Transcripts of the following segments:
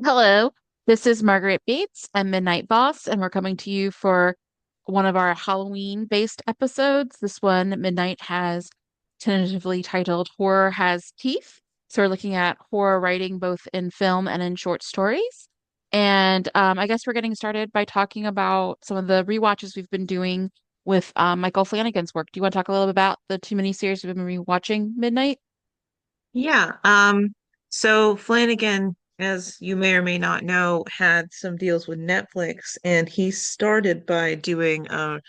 Hello, this is Margaret Bates. I'm Midnight Boss, and we're coming to you for one of our Halloween-based episodes. This one, Midnight has tentatively titled Horror Has Teeth. So we're looking at horror writing both in film and in short stories. And I guess we're getting started by talking about some of the rewatches we've been doing with Michael Flanagan's work. Do you want to talk a little bit about the two miniseries we've been rewatching, Midnight? Yeah. So Flanagan, as you may or may not know, had some deals with Netflix, and he started by doing a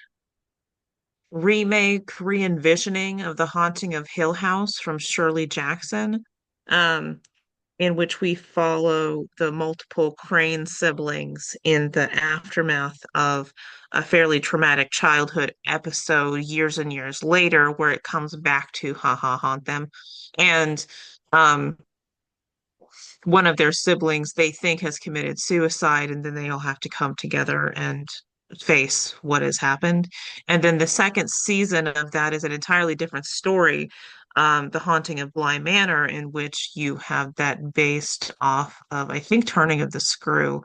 remake, re-envisioning of The Haunting of Hill House from Shirley Jackson, um, in which we follow the multiple Crane siblings in the aftermath of a fairly traumatic childhood episode years and years later, where it comes back to haunt them. And um one of their siblings they think has committed suicide, and then they all have to come together and face what has happened. And then the second season of that is an entirely different story, The Haunting of Bly Manor, in which you have that based off of, I think, Turning of the Screw.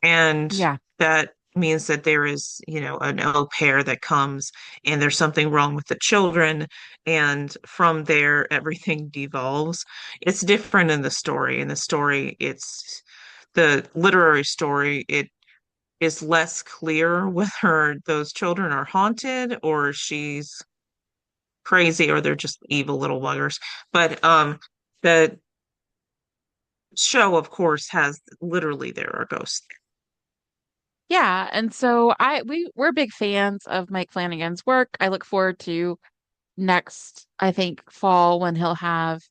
And Yeah. that means that there is, an au pair that comes and there's something wrong with the children. And from there, everything devolves. It's different in the story. In the story, it's the literary story. It is less clear whether those children are haunted or she's crazy or they're just evil little buggers. But the show, of course, has literally there are ghosts. Yeah, and so we're big fans of Mike Flanagan's work. I look forward to next, I think, fall when he'll have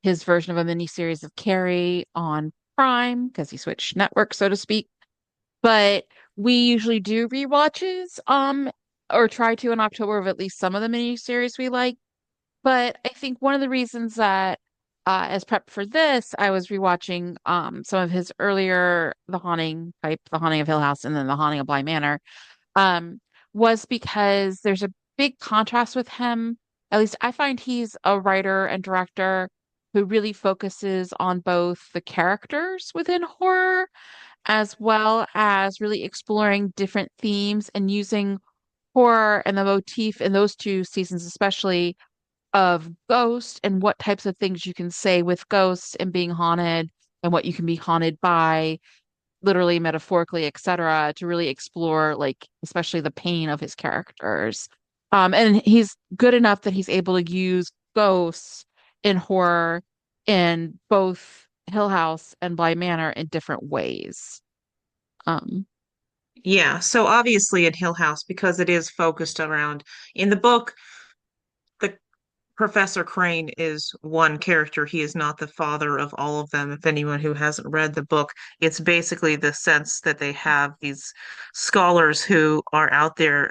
his version of a miniseries of Carrie on Prime because he switched networks, so to speak. But we usually do rewatches, or try to in October of at least some of the miniseries we like. But I think one of the reasons that, as prep for this, I was rewatching some of his earlier The Haunting type, The Haunting of Hill House, and then The Haunting of Bly Manor, um, was because there's a big contrast with him. At least I find he's a writer and director who really focuses on both the characters within horror as well as really exploring different themes and using horror and the motif in those two seasons, especially of ghosts and what types of things you can say with ghosts and being haunted and what you can be haunted by, literally, metaphorically, etc., to really explore like especially the pain of his characters. And he's good enough that he's able to use ghosts in horror in both Hill House and Bly Manor in different ways. Um, Yeah, so obviously in Hill House, because it is focused around, in the book, the Professor Crane is one character. He is not the father of all of them. If anyone who hasn't read the book, it's basically the sense that they have these scholars who are out there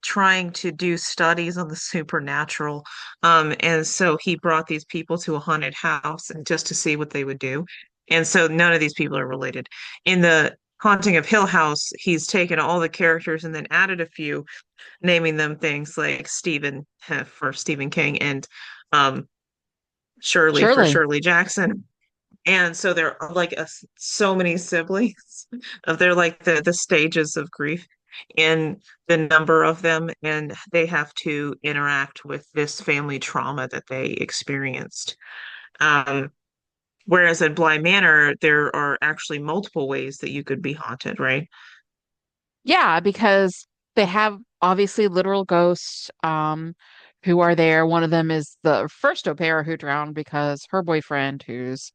trying to do studies on the supernatural. And so he brought these people to a haunted house and just to see what they would do. And so none of these people are related. In the Haunting of Hill House, he's taken all the characters and then added a few, naming them things like Stephen for Stephen King and um, Shirley for Surely. Shirley Jackson. And so there are like so many siblings of they're like the stages of grief in the number of them, and they have to interact with this family trauma that they experienced. Um, Whereas at Bly Manor, there are actually multiple ways that you could be haunted, right? Yeah, because they have obviously literal ghosts who are there. One of them is the first au pair who drowned because her boyfriend, who's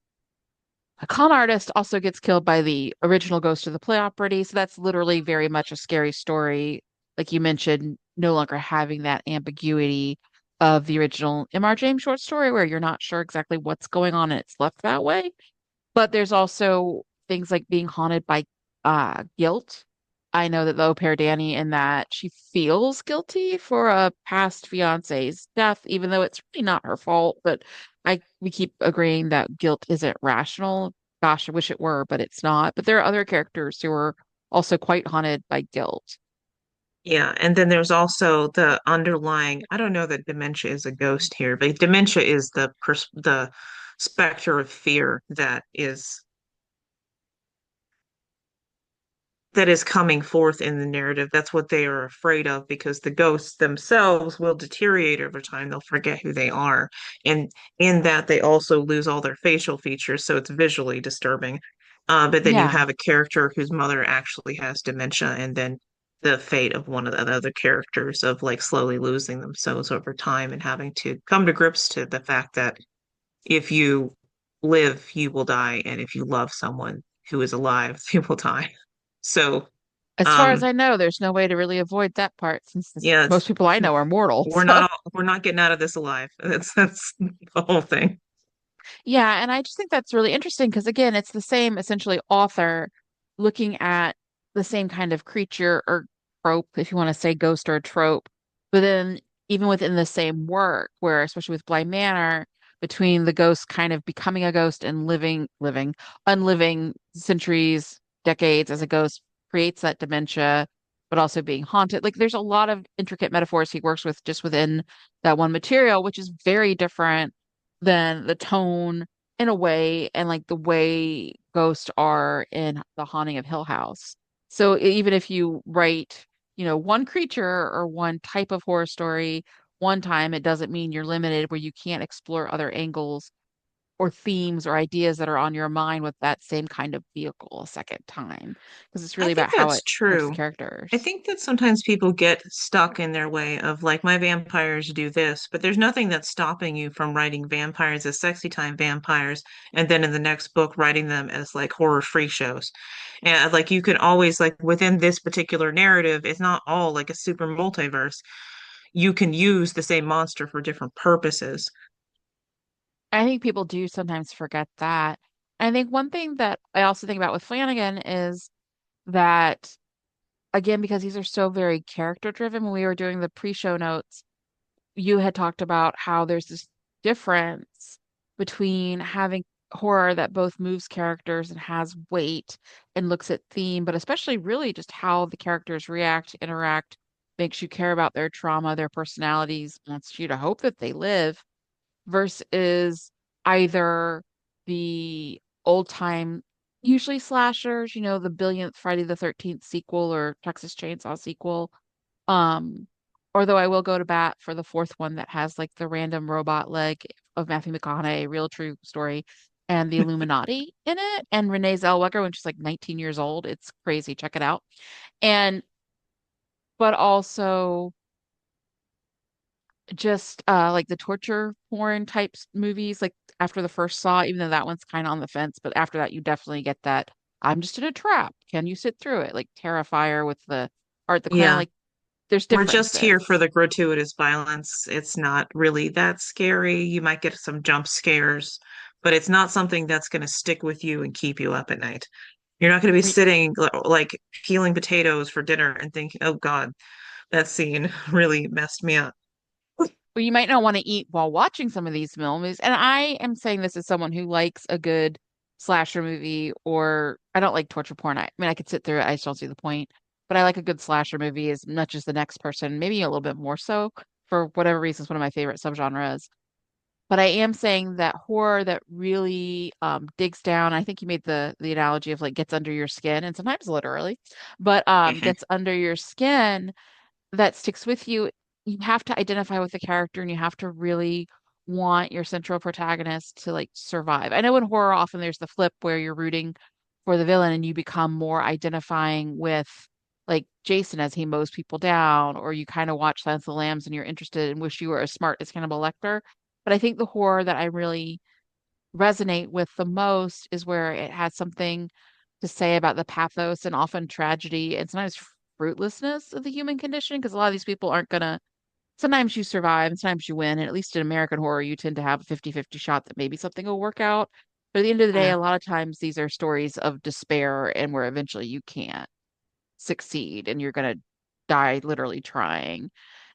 a con artist, also gets killed by the original ghost of the play opera. So that's literally very much a scary story. Like you mentioned, no longer having that ambiguity of the original M.R. James short story where you're not sure exactly what's going on and it's left that way. But there's also things like being haunted by guilt. I know that the au pair Danny in that she feels guilty for a past fiance's death, even though it's really not her fault. But we keep agreeing that guilt isn't rational. Gosh, I wish it were, but it's not. But there are other characters who are also quite haunted by guilt. Yeah, and then there's also the underlying, I don't know that dementia is a ghost here, but dementia is the specter of fear that is that is coming forth in the narrative. That's what they are afraid of because the ghosts themselves will deteriorate over time. They'll forget who they are. And in that, they also lose all their facial features. So it's visually disturbing. But then you Yeah. have a character whose mother actually has dementia, and then the fate of one of the other characters of like slowly losing themselves over time and having to come to grips to the fact that if you live, you will die, and if you love someone who is alive, they will die. So, As far as um, I know, there's no way to really avoid that part since yeah, most people I know are mortal. So, we're not getting out of this alive. That's the whole thing. yeah, and I just think that's really interesting because again, it's the same essentially author looking at the same kind of creature or trope, if you want to say ghost or trope, but then even within the same work, where especially with Bly Manor, between the ghost kind of becoming a ghost and unliving centuries, decades as a ghost creates that dementia, but also being haunted. Like there's a lot of intricate metaphors he works with just within that one material, which is very different than the tone in a way and like the way ghosts are in The Haunting of Hill House. So even if you write, one creature or one type of horror story one time, it doesn't mean you're limited where you can't explore other angles or themes or ideas that are on your mind with that same kind of vehicle a second time. Because it's I really think about how that's it affects the true. I characters. think that sometimes people get stuck in their way of like my vampires do this, but there's nothing that's stopping you from writing vampires as sexy time vampires and then in the next book writing them as like horror freak shows. And like you can always like within this particular narrative, it's not all like a super multiverse. You can use the same monster for different purposes. I think people do sometimes forget that. I think one thing that I also think about with Flanagan is that again, because these are so very character driven, when we were doing the pre-show notes, you had talked about how there's this difference between having horror that both moves characters and has weight and looks at theme, but especially really just how the characters react, interact, makes you care about their trauma, their personalities, wants you to hope that they live versus either the old time, usually slashers, the billionth Friday the 13th sequel or Texas Chainsaw sequel. Um, Although I will go to bat for the fourth one that has like the random robot leg of Matthew McConaughey, real true story, and the Illuminati in it, and Renee Zellweger when she's like 19 years old. It's crazy. Check it out. And but also just like the torture porn types movies like after the first Saw, even though that one's kind of on the fence, but after that you definitely get that I'm just in a trap, can you sit through it, like Terrifier with the Art the Clown, Yeah. like there's We're just here for differences. the gratuitous violence. It's not really that scary. You might get some jump scares, but it's not something that's going to stick with you and keep you up at night. You're not going to be sitting like peeling potatoes for dinner and thinking, "Oh God, that scene really messed me up." Well, you might not want to eat while watching some of these film movies. And I am saying this as someone who likes a good slasher movie, or I don't like torture porn. I mean, I could sit through it. I just don't see the point. But I like a good slasher movie as much as the next person, maybe a little bit more so for whatever reason. It's one of my favorite subgenres. But I am saying that horror that really digs down. I think you made the analogy of like gets under your skin, and sometimes literally, but gets under your skin that sticks with you, you have to identify with the character and you have to really want your central protagonist to like survive. I know in horror often there's the flip where you're rooting for the villain and you become more identifying with like Jason as he mows people down, or you kind of watch Silence of the Lambs and you're interested and wish you were as smart as Hannibal Lecter. But I think the horror that I really resonate with the most is where it has something to say about the pathos and often tragedy and sometimes fruitlessness of the human condition. Because a lot of these people aren't gonna, sometimes you survive and sometimes you win. And at least in American horror, you tend to have a 50-50 shot that maybe something will work out. But at the end of the day, Yeah. a lot of times these are stories of despair and where eventually you can't succeed and you're gonna die literally trying.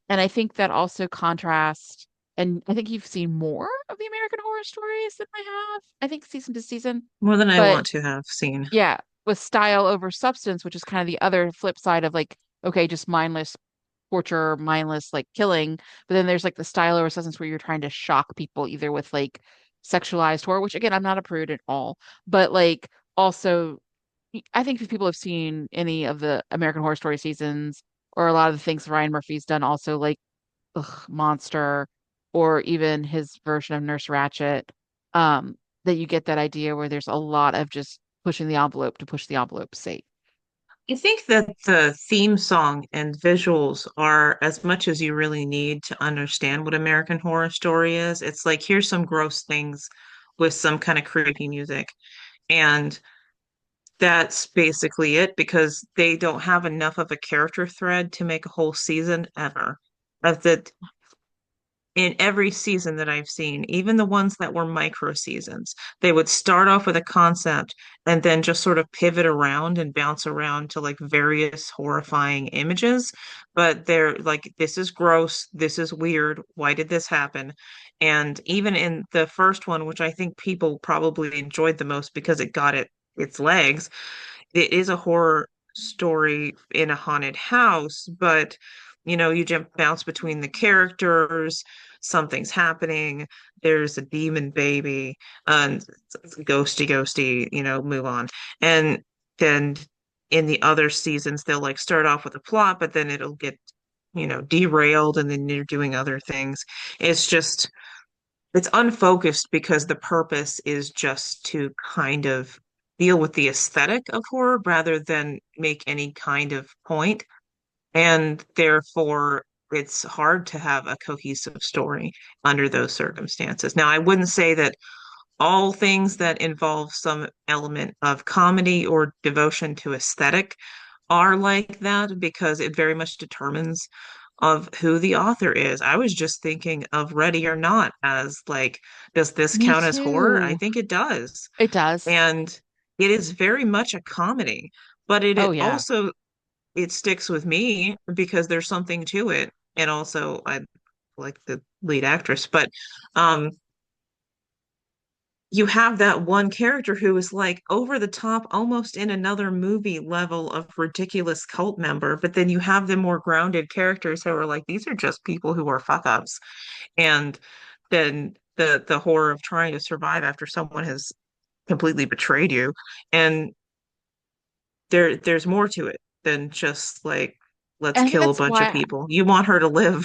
And I think that also contrasts, and I think you've seen more of the American Horror Stories than I have, I think season to season. More than I But want to have seen. yeah, with style over substance, which is kind of the other flip side of like, okay, just mindless torture, mindless like killing. But then there's like the style over substance where you're trying to shock people either with like sexualized horror, which again, I'm not a prude at all, but like also I think if people have seen any of the American Horror Story seasons or a lot of the things Ryan Murphy's done also like Monster or even his version of Nurse Ratched, um, that you get that idea where there's a lot of just pushing the envelope to push the envelope's sake. I think that the theme song and visuals are as much as you really need to understand what American Horror Story is. It's like, here's some gross things with some kind of creepy music. And that's basically it because they don't have enough of a character thread to make a whole season ever. Of the in every season that I've seen, even the ones that were micro seasons, they would start off with a concept and then just sort of pivot around and bounce around to like various horrifying images. But they're like, this is gross, this is weird, why did this happen? And even in the first one, which I think people probably enjoyed the most because it got its legs, it is a horror story in a haunted house, but you jump bounce between the characters, something's happening, there's a demon baby, and it's ghosty, ghosty, move on. And then in the other seasons, they'll like start off with a plot, but then it'll get, derailed, and then you're doing other things. It's just it's unfocused because the purpose is just to kind of deal with the aesthetic of horror rather than make any kind of point. And therefore, it's hard to have a cohesive story under those circumstances. Now, I wouldn't say that all things that involve some element of comedy or devotion to aesthetic are like that because it very much determines of who the author is. I was just thinking of Ready or Not as like, does this Me count as horror? I too. think it does. It does. And it is very much a comedy, but Oh it yeah. also it sticks with me because there's something to it. And also I like the lead actress, but um you have that one character who is like over the top, almost in another movie level of ridiculous cult member. But then you have the more grounded characters who are like, these are just people who are fuck ups. And then the horror of trying to survive after someone has completely betrayed you. And there's more to it than just like, let's And I think kill a that's bunch of why, people. You want her to live.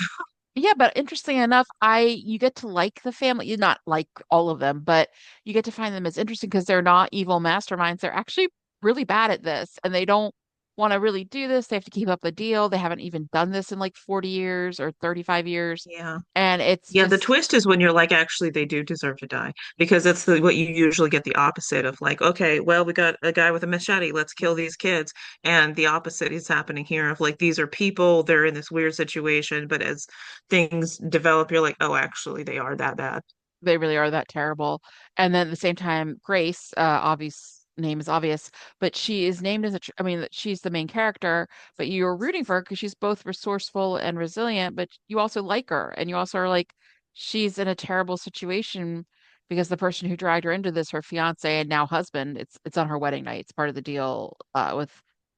yeah, but interesting enough, you get to like the family. You not like all of them, but you get to find them as interesting because they're not evil masterminds. They're actually really bad at this, and they don't want to really do this. They have to keep up the deal. They haven't even done this in like 40 years or 35 years. Yeah. And it's Yeah, the just twist is when you're like, actually, they do deserve to die because that's what you usually get the opposite of like, okay, well, we got a guy with a machete, let's kill these kids. And the opposite is happening here of like, these are people, they're in this weird situation, but as things develop, you're like, oh, actually, they are that bad. they really are that terrible. And then at the same time, Grace, obvious name is obvious, but she is named as I mean, she's the main character, but you're rooting for her because she's both resourceful and resilient, but you also like her, and you also are like, she's in a terrible situation because the person who dragged her into this, her fiance and now husband, it's on her wedding night. It's part of the deal with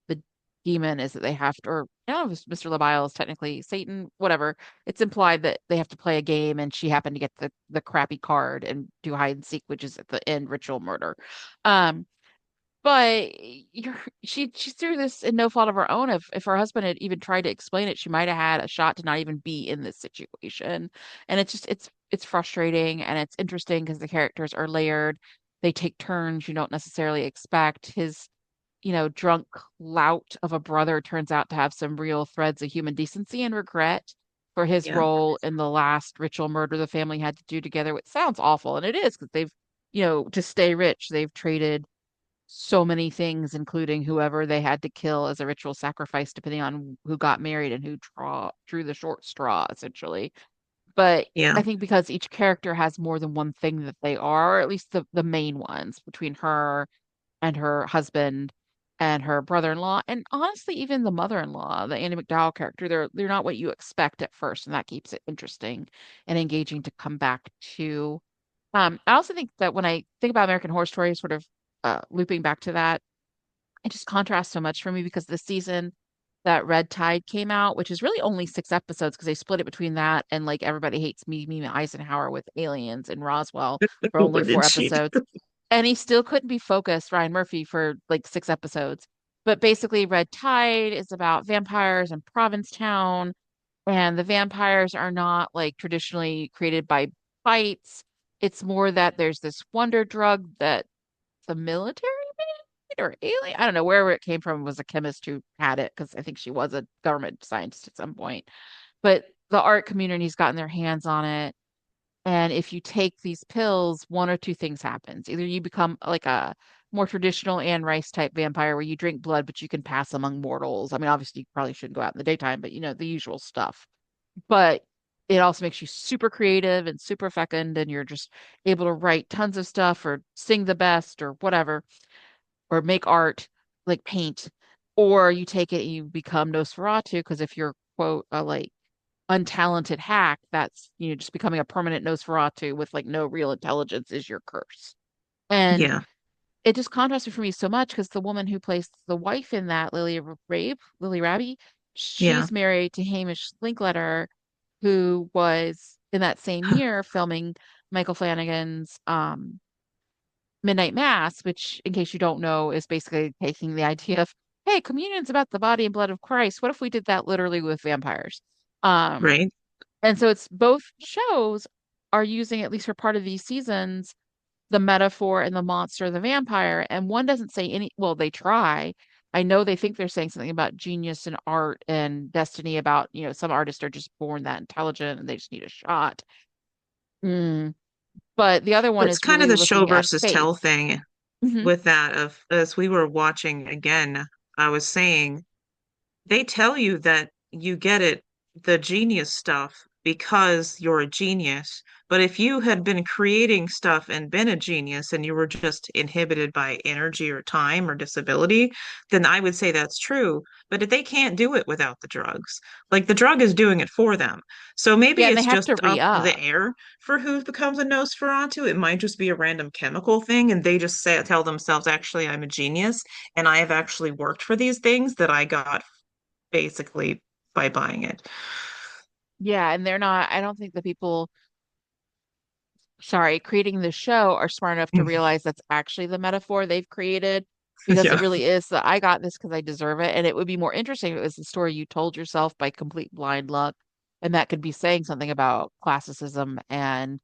the demon is that they have to, or I don't know if Mr. Labile is technically Satan, whatever, it's implied that they have to play a game and she happened to get the crappy card and do hide and seek, which is at the end ritual murder. Um, but she's through this in no fault of her own. If her husband had even tried to explain it, she might have had a shot to not even be in this situation. And it's just it's frustrating and it's interesting because the characters are layered. They take turns you don't necessarily expect. His drunk lout of a brother turns out to have some real threads of human decency and regret for his Yeah. role in the last ritual murder the family had to do together, which sounds awful. And it is because they've, to stay rich, they've traded so many things, including whoever they had to kill as a ritual sacrifice, depending on who got married and who drew the short straw, essentially. But Yeah. I think because each character has more than one thing that they are, or at least the main ones between her and her husband and her brother-in-law, and honestly, even the mother-in-law, the Andy McDowell character, they're not what you expect at first, and that keeps it interesting and engaging to come back to. I also think that when I think about American Horror Story, sort of looping back to that, it just contrasts so much for me because the season that Red Tide came out, which is really only 6 episodes because they split it between that and like Everybody Hates Mimi Eisenhower with aliens and Roswell for only What four did she episodes. do? and he still couldn't be focused, Ryan Murphy, for like 6 episodes. But basically, Red Tide is about vampires in Provincetown, and the vampires are not like traditionally created by fights. It's more that there's this wonder drug that the military made or alien, I don't know, wherever it came from, was a chemist who had it because I think she was a government scientist at some point. But the art community's gotten their hands on it. And if you take these pills, one or two things happens. Either you become like a more traditional Anne Rice type vampire where you drink blood, but you can pass among mortals. I mean, obviously, you probably shouldn't go out in the daytime, but the usual stuff. But it also makes you super creative and super fecund, and you're just able to write tons of stuff or sing the best or whatever, or make art like paint. Or you take it and you become Nosferatu because if you're, quote, a like untalented hack, that's just becoming a permanent Nosferatu with like no real intelligence is your curse. And Yeah, it just contrasted for me so much because the woman who plays the wife in that, Lily Rabe, yeah, she's married to Hamish Linklater, who was in that same year filming Michael Flanagan's Midnight Mass, which, in case you don't know, is basically taking the idea of, hey, communion's about the body and blood of Christ. What if we did that literally with vampires? Um, right. and so it's both shows are using, at least for part of these seasons, the metaphor and the monster, the vampire, and one doesn't say any, well, they try. I know they think they're saying something about genius and art and destiny about, some artists are just born that intelligent and they just need a shot. Mm. But the other one It's is kind of really the show looking at versus faith. tell thing Hmm. with that of as we were watching again, I was saying they tell you that you get it, the genius stuff, because you're a genius. But if you had been creating stuff and been a genius and you were just inhibited by energy or time or disability, then I would say that's true. But if they can't do it without the drugs. Like the drug is doing it for them. So maybe Yeah, and they it's have just to up in the re-up. air for who becomes a Nosferatu. It might just be a random chemical thing, and they just tell themselves, actually, I'm a genius, and I have actually worked for these things that I got basically by buying it. Yeah, and they're not, I don't think the people, sorry, creating the show are smart enough to realize that's actually the metaphor they've created because it Yeah. really is that I got this because I deserve it. And it would be more interesting if it was the story you told yourself by complete blind luck. And that could be saying something about classicism and,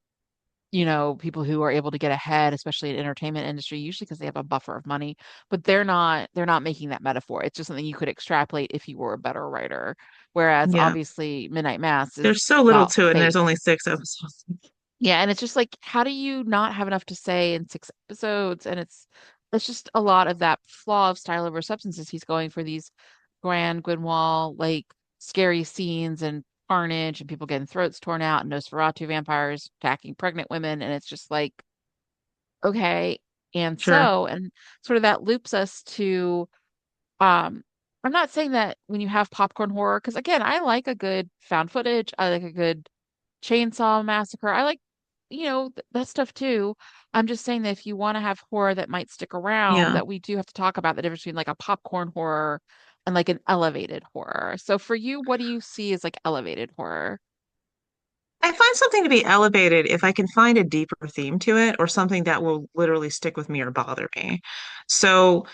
people who are able to get ahead, especially in entertainment industry, usually because they have a buffer of money, but they're not making that metaphor. It's just something you could extrapolate if you were a better writer. Whereas Yeah. obviously Midnight Mass is There's so little about to it, and there's faith. only 6 episodes. Yeah, and it's just like, how do you not have enough to say in 6 episodes? And it's just a lot of that flaw of style over substances. He's going for these grand Grinwall, like scary scenes and carnage and people getting throats torn out and Nosferatu vampires attacking pregnant women. And it's just like, okay. Sure. And sort of that loops us to um I'm not saying that when you have popcorn horror, because again, I like a good found footage, I like a good Chainsaw Massacre. I like, that stuff too. I'm just saying that if you want to have horror that might stick around, Yeah. that we do have to talk about the difference between like a popcorn horror and like an elevated horror. So for you, what do you see as like elevated horror? I find something to be elevated if I can find a deeper theme to it or something that will literally stick with me or bother me. So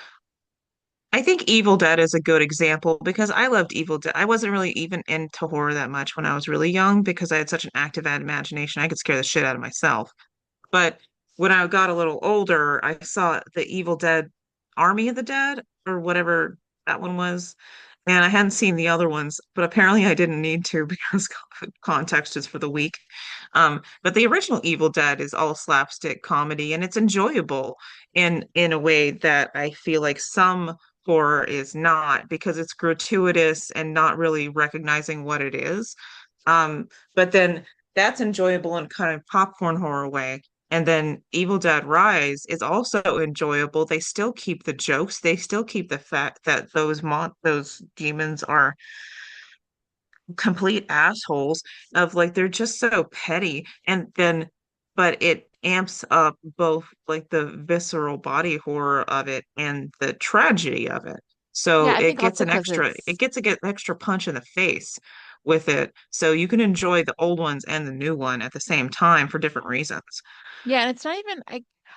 I think Evil Dead is a good example because I loved Evil Dead. I wasn't really even into horror that much when I was really young because I had such an active imagination. I could scare the shit out of myself. But when I got a little older, I saw the Evil Dead Army of the Dead or whatever that one was. And I hadn't seen the other ones, but apparently I didn't need to because context is for the weak. But the original Evil Dead is all slapstick comedy and it's enjoyable in a way that I feel like some horror is not because it's gratuitous and not really recognizing what it is. But then that's enjoyable in kind of popcorn horror way. And then Evil Dead Rise is also enjoyable. They still keep the jokes. They still keep the fact that those demons are complete assholes of like they're just so petty. And then but it amps up both like the visceral body horror of it and the tragedy of it. So Yeah, I think also because it it's gets a get extra punch in the face with it. So you can enjoy the old ones and the new one at the same time for different reasons. yeah, and it's not even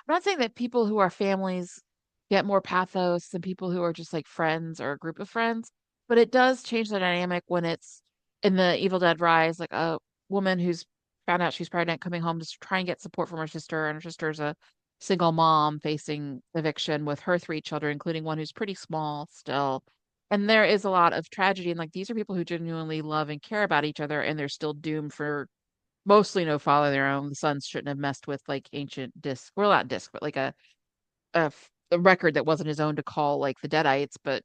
I'm not saying that people who are families get more pathos than people who are just like friends or a group of friends, but it does change the dynamic when it's in the Evil Dead Rise, like a woman who's found out she's pregnant coming home to try and get support from her sister, and her sister's a single mom facing eviction with her three children, including one who's pretty small still. And there is a lot of tragedy, and like these are people who genuinely love and care about each other, and they're still doomed for mostly no fault of their own. The Sons shouldn't have messed with like ancient disc, well, not disc, but like a record that wasn't his own to call like the Deadites. But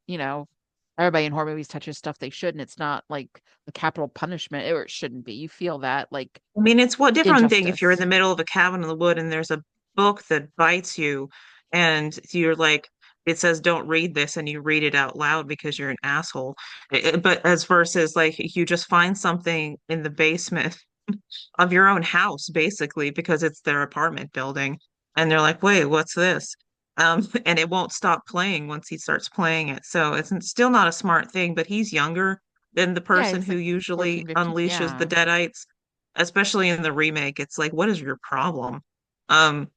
everybody in horror movies touches stuff they shouldn't. It's not like a capital punishment, or it shouldn't be. You feel that like I mean, it's what different thing if you're in injustice. the middle of a cabin in the wood and there's a book that bites you and you're like, it says don't read this and you read it out loud because you're an asshole. But as versus like you just find something in the basement of your own house, basically, because it's their apartment building. And they're like, wait, what's this? And it won't stop playing once he starts playing it. So it's still not a smart thing, but he's younger than the Yeah, person he's who like usually 14, 15. unleashes the Yeah. Deadites, especially in the remake. It's like, what is your problem? Um,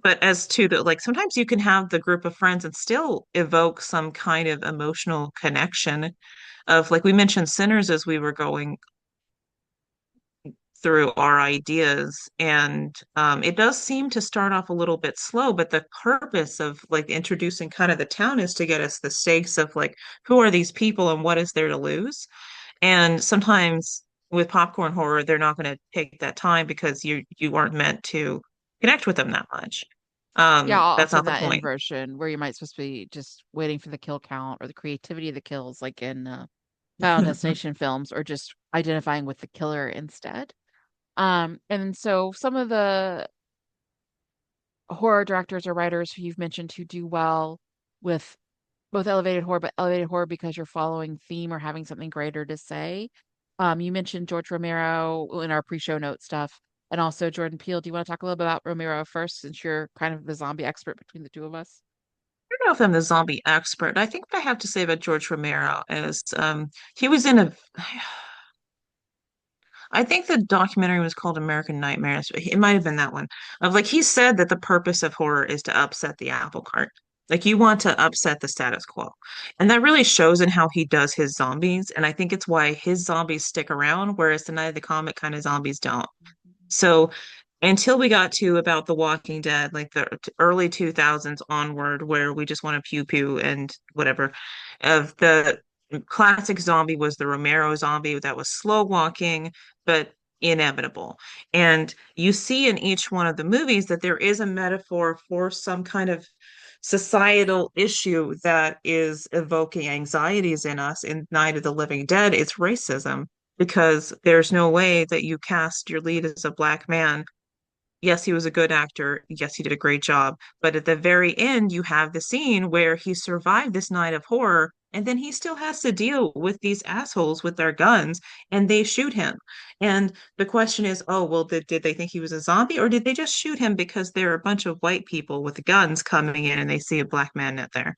but as to the like, sometimes you can have the group of friends and still evoke some kind of emotional connection of like we mentioned sinners as we were going through our ideas. And it does seem to start off a little bit slow, but the purpose of like introducing kind of the town is to get us the stakes of like, who are these people and what is there to lose? And sometimes with popcorn horror, they're not going to take that time because you aren't meant to connect with them that much. Yeah, That's often not the that point. inversion where you might supposed to be just waiting for the kill count or the creativity of the kills, like in Final Destination films, or just identifying with the killer instead. And so some of the horror directors or writers who you've mentioned who do well with both elevated horror, but elevated horror because you're following theme or having something greater to say. You mentioned George Romero in our pre-show note stuff, and also Jordan Peele. Do you want to talk a little bit about Romero first, since you're kind of the zombie expert between the two of us? I don't know if I'm the zombie expert. I think what I have to say about George Romero is he was in a I think the documentary was called American Nightmares. It might have been that one. Of like he said that the purpose of horror is to upset the apple cart. Like you want to upset the status quo. And that really shows in how he does his zombies. And I think it's why his zombies stick around, whereas the Night of the Comet kind of zombies don't. So until we got to about The Walking Dead, like the early 2000s onward, where we just want to pew pew and whatever, of the classic zombie was the Romero zombie that was slow walking, but inevitable. And you see in each one of the movies that there is a metaphor for some kind of societal issue that is evoking anxieties in us. In Night of the Living Dead, it's racism because there's no way that you cast your lead as a black man. Yes, he was a good actor. Yes, he did a great job. But at the very end, you have the scene where he survived this night of horror, and then he still has to deal with these assholes with their guns, and they shoot him. And the question is, oh, well, did they think he was a zombie, or did they just shoot him because there are a bunch of white people with guns coming in and they see a black man out there?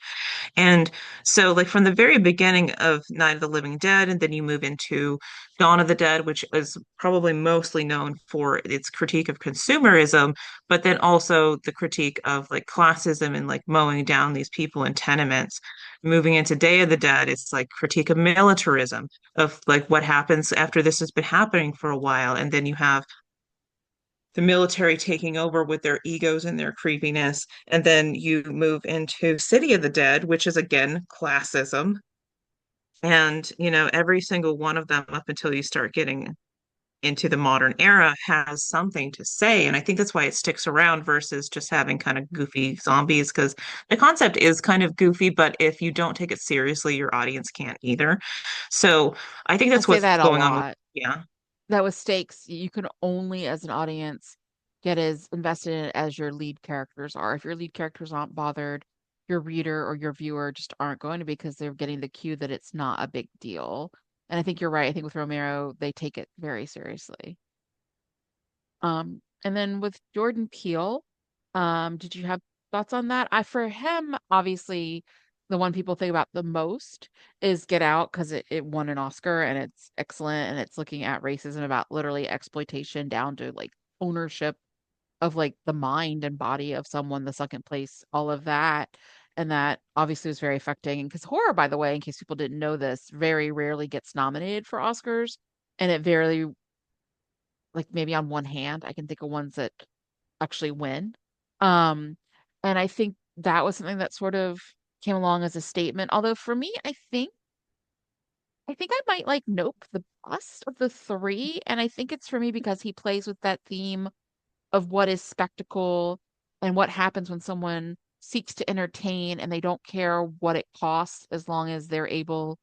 And so, like from the very beginning of Night of the Living Dead, and then you move into Dawn of the Dead, which is probably mostly known for its critique of consumerism, but then also the critique of like classism and like mowing down these people in tenements. Moving into Day of the Dead, it's like critique of militarism, of like what happens after this has been happening for a while. And then you have the military taking over with their egos and their creepiness. And then you move into City of the Dead, which is again classism. And, every single one of them up until you start getting into the modern era has something to say. And I think that's why it sticks around versus just having kind of goofy zombies, because the concept is kind of goofy, but if you don't take it seriously, your audience can't either. So I think I that's say what's that a going on with, lot. yeah. That with stakes, you can only, as an audience, get as invested in it as your lead characters are. If your lead characters aren't bothered, your reader or your viewer just aren't going to, because they're getting the cue that it's not a big deal. And I think you're right. I think with Romero, they take it very seriously. And then with Jordan Peele, did you have thoughts on that? For him, obviously, the one people think about the most is Get Out, because it won an Oscar and it's excellent, and it's looking at racism, about literally exploitation down to like ownership. of like the mind and body of someone, the second place, all of that. And that obviously was very affecting. Because horror, by the way, in case people didn't know this, very rarely gets nominated for Oscars. And it very, like maybe on one hand, I can think of ones that actually win. Um, and I think that was something that sort of came along as a statement. Although for me, I think I might like Nope the best of the three. And I think it's for me because he plays with that theme of what is spectacle and what happens when someone seeks to entertain and they don't care what it costs as long as they're able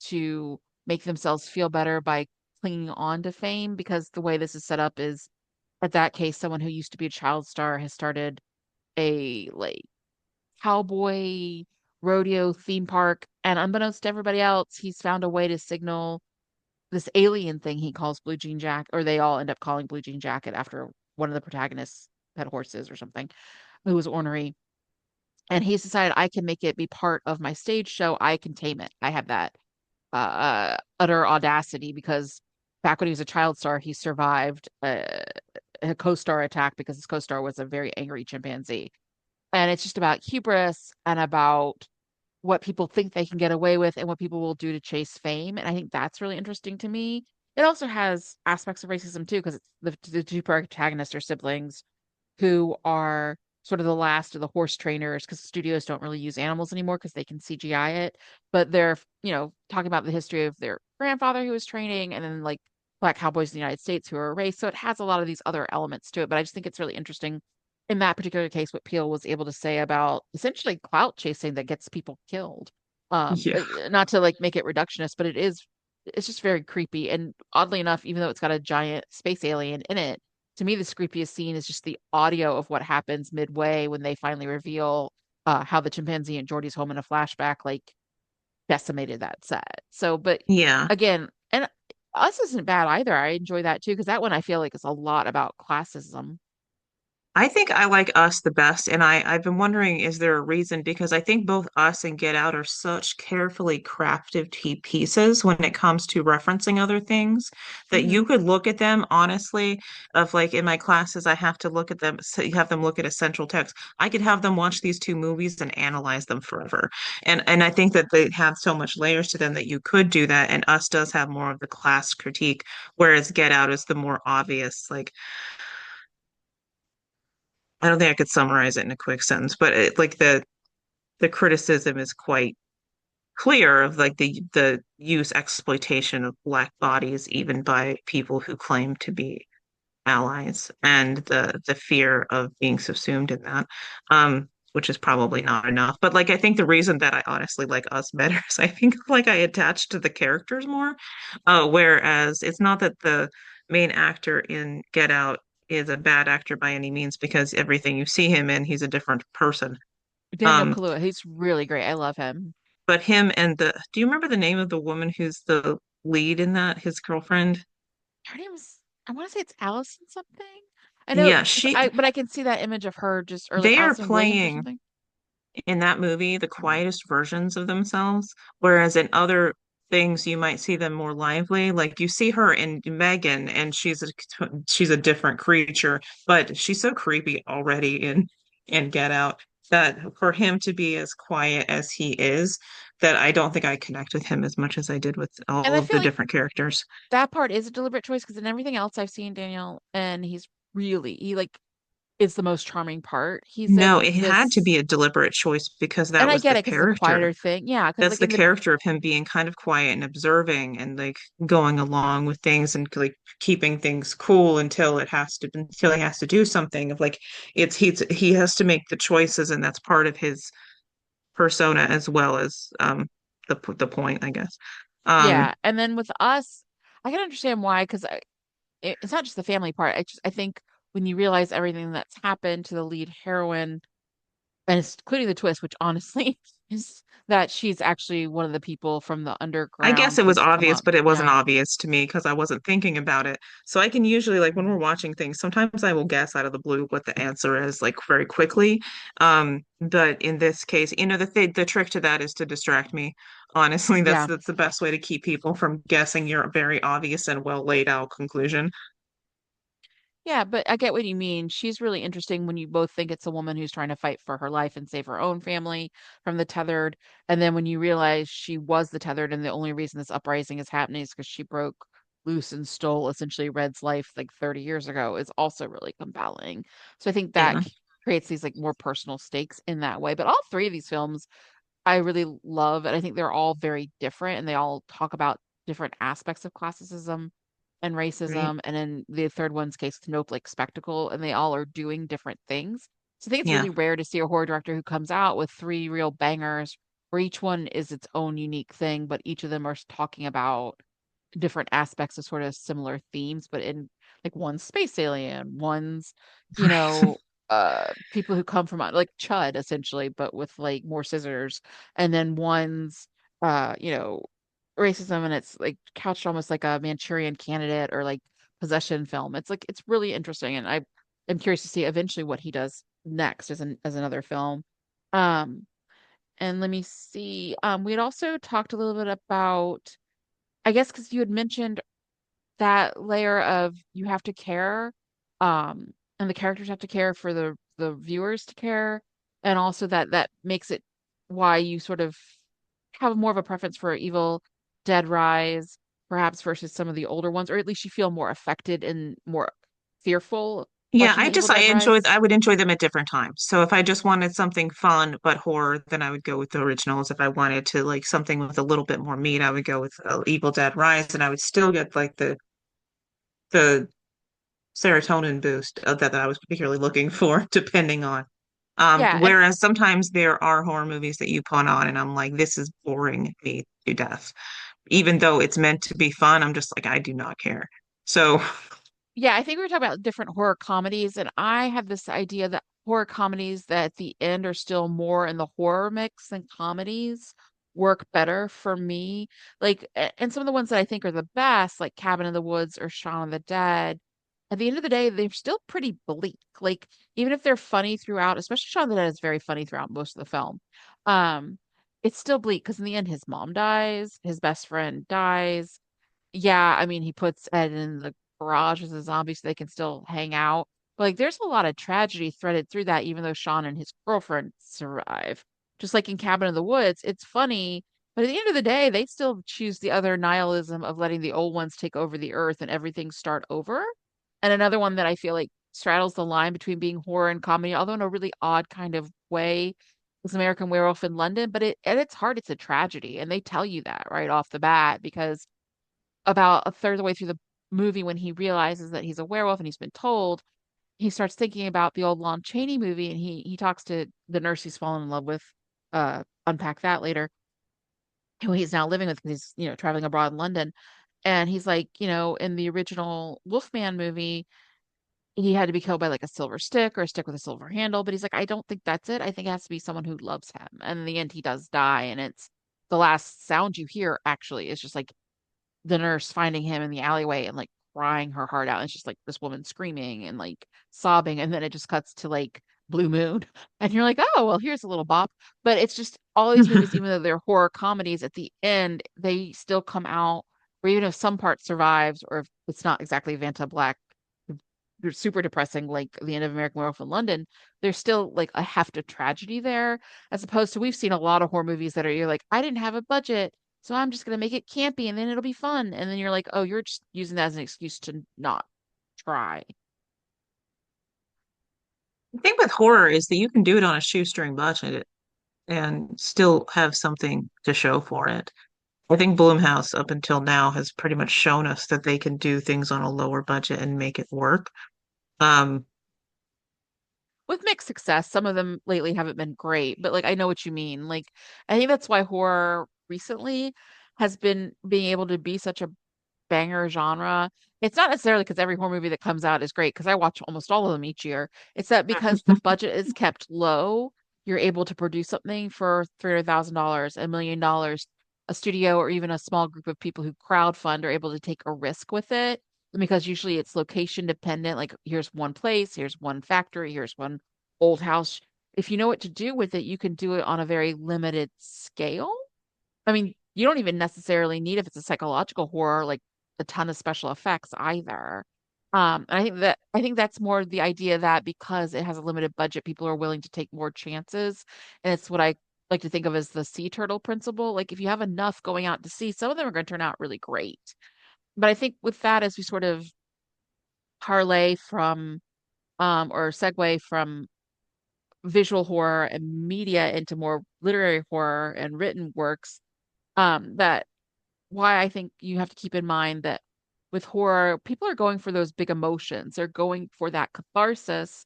to make themselves feel better by clinging on to fame. Because the way this is set up is, at that case, someone who used to be a child star has started a like cowboy rodeo theme park, and unbeknownst to everybody else, he's found a way to signal this alien thing he calls Blue Jean Jacket, or they all end up calling Blue Jean Jacket after one of the protagonists had horses or something, who was ornery. And he's decided I can make it be part of my stage show. I can tame it. I have that utter audacity because back when he was a child star, he survived a co-star attack because his co-star was a very angry chimpanzee. And it's just about hubris and about what people think they can get away with and what people will do to chase fame. And I think that's really interesting to me. It also has aspects of racism too, because it's the two protagonists are siblings who are sort of the last of the horse trainers because studios don't really use animals anymore because they can CGI it. But they're, talking about the history of their grandfather who was training and then like black cowboys in the United States who are erased. So it has a lot of these other elements to it. But I just think it's really interesting in that particular case what Peele was able to say about essentially clout chasing that gets people killed. Yeah. Not to like make it reductionist, but it's just very creepy. And oddly enough, even though it's got a giant space alien in it, to me, the creepiest scene is just the audio of what happens midway when they finally reveal how the chimpanzee in Geordie's home in a flashback like decimated that set. So, but Yeah. again, and Us isn't bad either. I enjoy that too because that one I feel like is a lot about classism. I think I like Us the best, and I've been wondering, is there a reason? Because I think both Us and Get Out are such carefully crafted pieces when it comes to referencing other things that you Hmm. could look at them honestly. Of like in my classes, I have to look at them, so you have them look at a central text. I could have them watch these two movies and analyze them forever, and I think that they have so much layers to them that you could do that. And Us does have more of the class critique, whereas Get Out is the more obvious, like. I don't think I could summarize it in a quick sentence, but like the criticism is quite clear of like the use exploitation of Black bodies, even by people who claim to be allies, and the fear of being subsumed in that, which is probably not enough. But like I think the reason that I honestly like Us better is I think like I attach to the characters more, whereas it's not that the main actor in Get Out is a bad actor by any means, because everything you see him in, he's a different person. Daniel Um, Kaluuya, he's really great. I love him. but him and the, do you remember the name of the woman who's the lead in that, his girlfriend? Her name is, I want to say it's Allison something. I know Yeah, because but I can see that image of her just, or like they are Allison Williams or playing something. in that movie the quietest versions of themselves, whereas in other things you might see them more lively. Like you see her in Megan, and she's a different creature, but she's so creepy already in Get Out that for him to be as quiet as he is, that I don't think I connect with him as much as I did with And all I of feel the like different characters. that part is a deliberate choice because in everything else I've seen Daniel, and he like is the most charming part. He's No, in it had to be this, a deliberate choice because and that I was get the it because it's a character. quieter thing. Yeah, because That's like the in the character of him being kind of quiet and observing and like going along with things and like keeping things cool until he has to do something of like he has to make the choices, and that's part of his persona as well as the point, I guess. yeah, Um and then with Us, I can understand why because it's not just the family part. I think when you realize everything that's happened to the lead heroine, and it's including the twist, which honestly is that she's actually one of the people from the I guess underground it was who's come obvious, up. but it wasn't Yeah, obvious to me because I wasn't thinking about it. So I can usually, like, when we're watching things, sometimes I will guess out of the blue what the answer is, like, very quickly. But in this case, the trick to that is to distract me. Honestly, that's yeah. that's the best way to keep people from guessing your very obvious and well laid out conclusion. Yeah, but I get what you mean. She's really interesting when you both think it's a woman who's trying to fight for her life and save her own family from the tethered. And then when you realize she was the tethered and the only reason this uprising is happening is because she broke loose and stole essentially Red's life like 30 years ago is also really compelling. So I think that Yeah. creates these like more personal stakes in that way. But all three of these films I really love, and I think they're all very different, and they all talk about different aspects of classicism and Right. racism, and in the third one's case, Snowflake Spectacle, and they all are doing different things. So I think it's Yeah. really rare to see a horror director who comes out with three real bangers, where each one is its own unique thing, but each of them are talking about different aspects of sort of similar themes, but in like one's space alien, one's, you Right. know, people who come from like Chud essentially, but with like more scissors, and then one's you know, racism and it's like couched almost like a Manchurian Candidate or like possession film. It's like it's really interesting, and I am curious to see eventually what he does next as another film. Um, and let me see. We had also talked a little bit about I guess because you had mentioned that layer of you have to care, and the characters have to care for the viewers to care, and also that makes it why you sort of have more of a preference for Evil Dead Rise, perhaps versus some of the older ones, or at least you feel more affected and more fearful Yeah, watching the Evil I Dead Rise. I would enjoy them at different times. So if I just wanted something fun but horror, then I would go with the originals. If I wanted to like something with a little bit more meat, I would go with Evil Dead Rise, and I would still get like the serotonin boost that I was particularly looking for, depending on. Yeah, and Whereas sometimes there are horror movies that you put on, and I'm like, this is boring me to death. Even though it's meant to be fun, I'm just like, I do not care. So yeah, I think we were talking about different horror comedies, and I have this idea that horror comedies that at the end are still more in the horror mix than comedies work better for me. Like, and some of the ones that I think are the best, like Cabin in the Woods or Shaun of the Dead, at the end of the day, they're still pretty bleak. Like, even if they're funny throughout, especially Shaun of the Dead is very funny throughout most of the film. Um, it's still bleak because in the end, his mom dies, his best friend dies. Yeah, I mean, he puts Ed in the garage as a zombie so they can still hang out. But like, there's a lot of tragedy threaded through that, even though Sean and his girlfriend survive. Just like in Cabin in the Woods, it's funny, but at the end of the day, they still choose the other nihilism of letting the old ones take over the earth and everything start over. And another one that I feel like straddles the line between being horror and comedy, although in a really odd kind of way, is American Werewolf in London. But at its heart, it's a tragedy, and they tell you that right off the bat because about a third of the way through the movie when he realizes that he's a werewolf and he's been told, he starts thinking about the old Lon Chaney movie and he talks to the nurse he's fallen in love with, unpack that later, who he's now living with because he's, traveling abroad in London. And he's like, in the original Wolfman movie, he had to be killed by like a silver stick or a stick with a silver handle. But he's like, I don't think that's it. I think it has to be someone who loves him. And in the end, he does die. And it's the last sound you hear actually is just like the nurse finding him in the alleyway and like crying her heart out. And it's just like this woman screaming and like sobbing. And then it just cuts to like Blue Moon. And you're like, oh, well, here's a little bop. But it's just all these movies, even though they're horror comedies, at the end, they still come out, or even if some part survives, or if it's not exactly Vanta Black, they're super depressing, like the end of American Werewolf in London, there's still like a heft of tragedy there, as opposed to we've seen a lot of horror movies that are you're like, I didn't have a budget, so I'm just gonna make it campy and then it'll be fun. And then you're like, oh, you're just using that as an excuse to not try. the thing with horror is that you can do it on a shoestring budget and still have something to show for it. I think Blumhouse up until now has pretty much shown us that they can do things on a lower budget and make it work. Um, With mixed success, some of them lately haven't been great, but like I know what you mean. Like I think that's why horror recently has been being able to be such a banger genre. It's not necessarily because every horror movie that comes out is great, because I watch almost all of them each year. It's that because the budget is kept low, you're able to produce something for $300,000, $1 million. A studio or even a small group of people who crowdfund are able to take a risk with it. And because usually it's location dependent, like here's one place, here's one factory, here's one old house. If you know what to do with it, you can do it on a very limited scale. I mean, you don't even necessarily need, if it's a psychological horror, like a ton of special effects either. And I think that's more the idea that because it has a limited budget, people are willing to take more chances. And it's what I like to think of as the sea turtle principle. Like if you have enough going out to sea, some of them are going to turn out really great. But I think with that, as we sort of parlay from or segue from visual horror and media into more literary horror and written works, that why I think you have to keep in mind that with horror, people are going for those big emotions. They're going for that catharsis.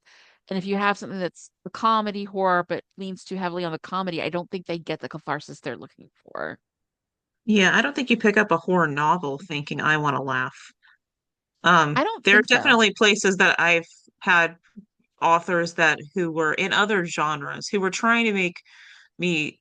And if you have something that's a comedy horror but leans too heavily on the comedy, I don't think they get the catharsis they're looking for. Yeah, I don't think you pick up a horror novel thinking I want to laugh. I don't There are think so. definitely places that I've had authors that who were in other genres who were trying to make me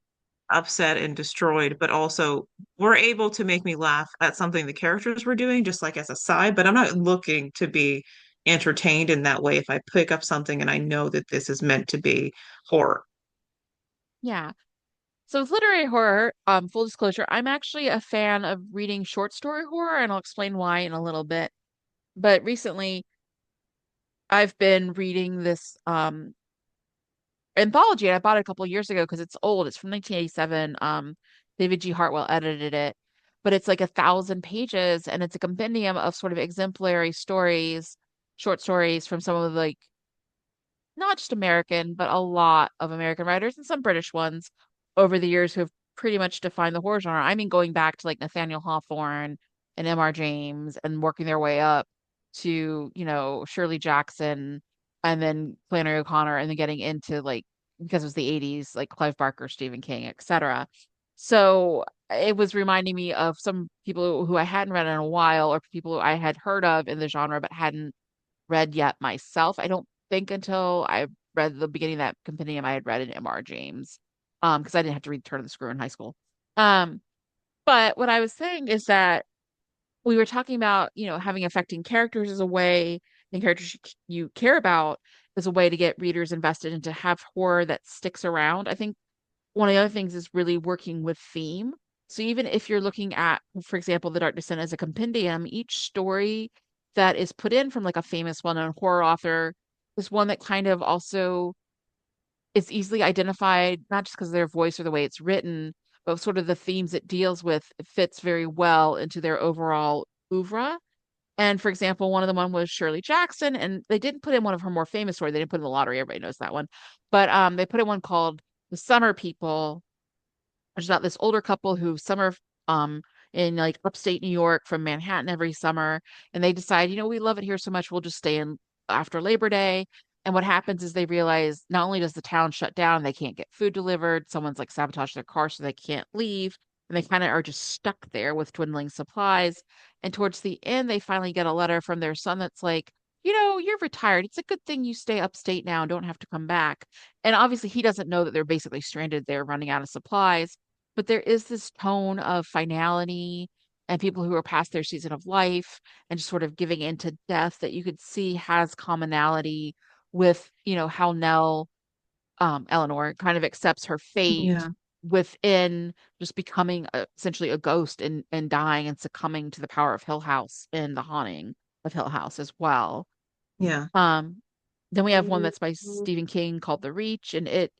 upset and destroyed, but also were able to make me laugh at something the characters were doing, just like as a side. But I'm not looking to be entertained in that way if I pick up something and I know that this is meant to be horror. Yeah. So with literary horror, full disclosure, I'm actually a fan of reading short story horror, and I'll explain why in a little bit. But recently, I've been reading this anthology. I bought it a couple years ago because it's old. It's from 1987. David G. Hartwell edited it, but it's like 1,000 pages, and it's a compendium of sort of exemplary stories, short stories from some of the, like not just American, but a lot of American writers and some British ones over the years who have pretty much defined the horror genre. I mean, going back to like Nathaniel Hawthorne and M.R. James and working their way up to, Shirley Jackson and then Flannery O'Connor and then getting into like, because it was the 80s, like Clive Barker, Stephen King, etc. So it was reminding me of some people who I hadn't read in a while or people who I had heard of in the genre but hadn't read yet myself. I don't think until I read the beginning of that compendium I had read in M.R. James, because I didn't have to read Turn of the Screw in high school. Um, but what I was saying is that we were talking about, having affecting characters as a way, and characters you care about as a way to get readers invested and to have horror that sticks around. I think one of the other things is really working with theme. So even if you're looking at, for example, The Dark Descent as a compendium, each story that is put in from like a famous well-known horror author is one that kind of also is easily identified, not just because of their voice or the way it's written, but sort of the themes it deals with fits very well into their overall oeuvre. And for example, one of them one was Shirley Jackson, and they didn't put in one of her more famous stories. They didn't put in The Lottery. Everybody knows that one. But they put in one called The Summer People, which is about this older couple who summer um in like upstate New York from Manhattan every summer, and they decide, we love it here so much, we'll just stay in after Labor Day. And what happens is they realize not only does the town shut down, they can't get food delivered, someone's like sabotaged their car so they can't leave, and they kind of are just stuck there with dwindling supplies. And towards the end, they finally get a letter from their son that's like, you're retired. It's a good thing you stay upstate now and don't have to come back. And obviously, he doesn't know that they're basically stranded there running out of supplies. But there is this tone of finality and people who are past their season of life and just sort of giving into death that you could see has commonality with, how Nell, Eleanor, kind of accepts her fate Yeah, within just becoming essentially a ghost and dying and succumbing to the power of Hill House in The Haunting of Hill House as well. yeah, Um, then we have one that's by Stephen King called The Reach, and it,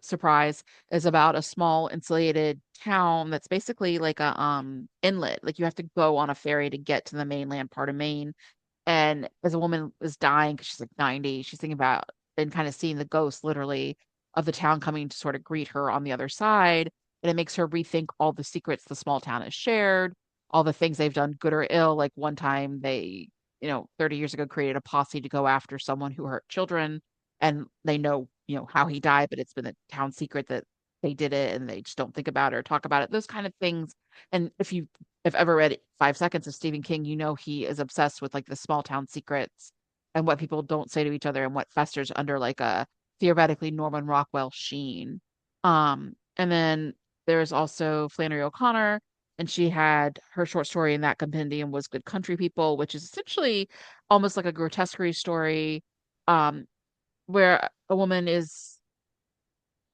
surprise, is about a small insulated town that's basically like a inlet. Like you have to go on a ferry to get to the mainland part of Maine. And as a woman is dying, because she's like 90, she's thinking about and kind of seeing the ghost literally of the town coming to sort of greet her on the other side. And it makes her rethink all the secrets the small town has shared, all the things they've done, good or ill. Like one time they, 30 years ago created a posse to go after someone who hurt children. And they know, how he died, but it's been a town secret that they did it and they just don't think about it or talk about it. Those kind of things. And if you have ever read 5 Seconds of Stephen King, he is obsessed with like the small town secrets and what people don't say to each other and what festers under like a theoretically Norman Rockwell sheen. And then there's also Flannery O'Connor, and she had her short story in that compendium was Good Country People, which is essentially almost like a grotesquerie story, um, where a woman is